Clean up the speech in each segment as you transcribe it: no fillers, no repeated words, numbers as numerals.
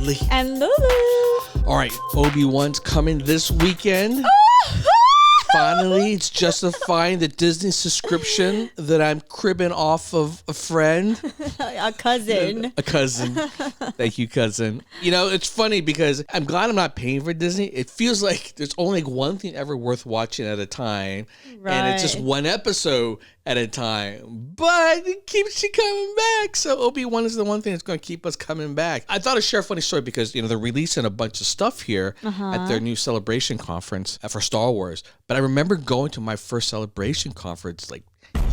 Lee. And Lulu. All right, Obi-Wan's coming this weekend. Finally, it's justifying the Disney subscription that I'm cribbing off of a friend. A cousin. A cousin. Thank you, cousin. You know, it's funny because I'm glad I'm not paying for Disney. It feels like there's only one thing ever worth watching at a time. Right. And it's just one episode at a time. But it keeps you coming back. So Obi-Wan is the one thing that's going to keep us coming back. I thought I'd share a funny story because, you know, they're releasing a bunch of stuff here at their new celebration conference for Star Wars. But I remember going to my first celebration conference like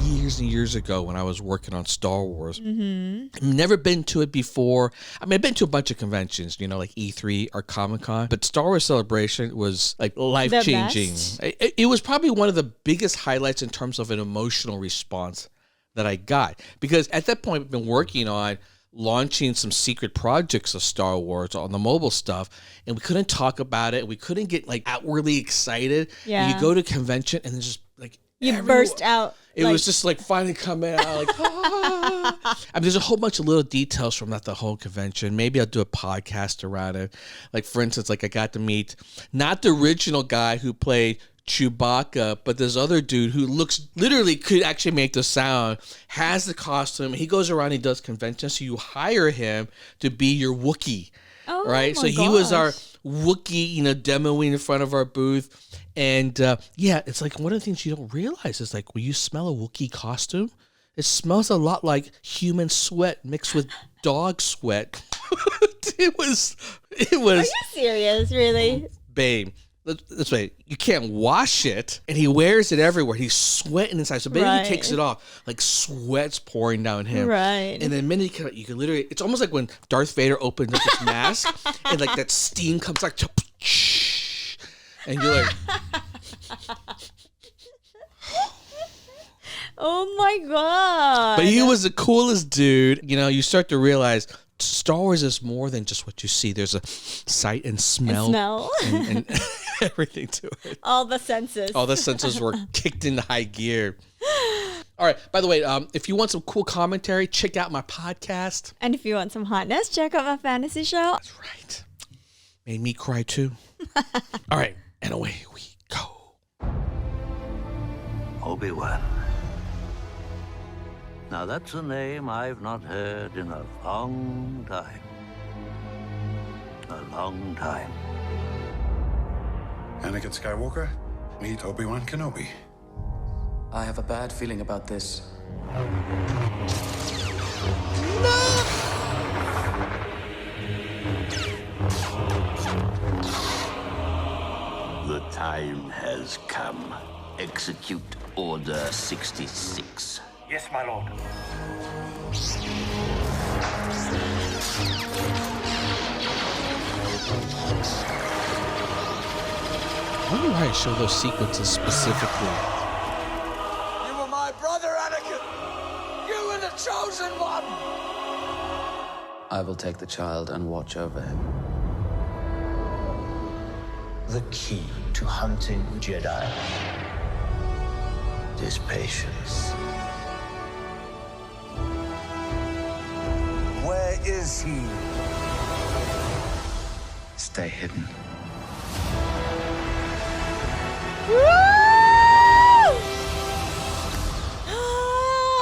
years and years ago when I was working on Star Wars. I've never been to it before. I mean, I've been to a bunch of conventions, you know, like E3 or Comic-Con, but Star Wars Celebration was like life-changing. It was probably one of the biggest highlights in terms of an emotional response that I got, because at that point I've been working on launching some secret projects of Star Wars on the mobile stuff, and we couldn't talk about it. We couldn't get like outwardly excited. Yeah. And you go to a convention and then just like Burst out. It was just like finally coming out like, ah. I mean, there's a whole bunch of little details from the whole convention. Maybe I'll do a podcast around it. Like, for instance, like I got to meet not the original guy who played Chewbacca, but this other dude who looks literally could actually make the sound, has the costume. He goes around, he does conventions. So you hire him to be your Wookie. Oh, right? So he was our Wookie, you know, demoing in front of our booth. And yeah, it's like one of the things you don't realize is like when you smell a Wookiee costume, it smells a lot like human sweat mixed with dog sweat. It was. Are you serious, really? Babe, let's say you can't wash it, and he wears it everywhere. He's sweating inside. So maybe he takes it off, like sweat's pouring down him. Right. And then the minute you can literally, it's almost like when Darth Vader opens up his mask, and like that steam comes like, and you're like, oh my God. But he was the coolest dude. You know, you start to realize Star Wars is more than just what you see. There's a sight and smell. And everything to it. All the senses. All the senses were kicked into high gear. All right. By the way, if you want some cool commentary, check out my podcast. And if you want some hotness, check out my fantasy show. That's right. Made me cry too. All right. And away we go. Obi-Wan. Now that's a name I've not heard in a long time. A long time. Anakin Skywalker, meet Obi-Wan Kenobi. I have a bad feeling about this. The time has come. Execute Order 66. Yes, my lord. I wonder why I show those sequences specifically. You were my brother, Anakin. You were the chosen one. I will take the child and watch over him. The key to hunting Jedi is patience. Where is he? Stay hidden.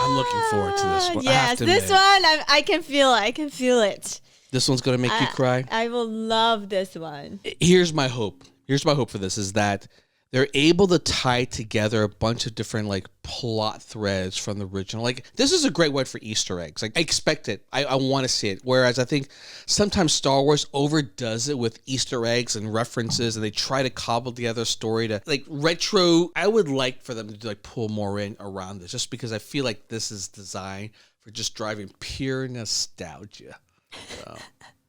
I'm looking forward to this one. Yes, this one, I can feel it. I can feel it. This one's going to make you cry. I will love this one. Here's my hope. Here's my hope for this is that they're able to tie together a bunch of different like plot threads from the original. Like this is a great one for Easter eggs. Like I expect it. I want to see it. Whereas I think sometimes Star Wars overdoes it with Easter eggs and references, and they try to cobble together a story to like retro. I would like for them to like pull more in around this, just because I feel like this is designed for just driving pure nostalgia. So.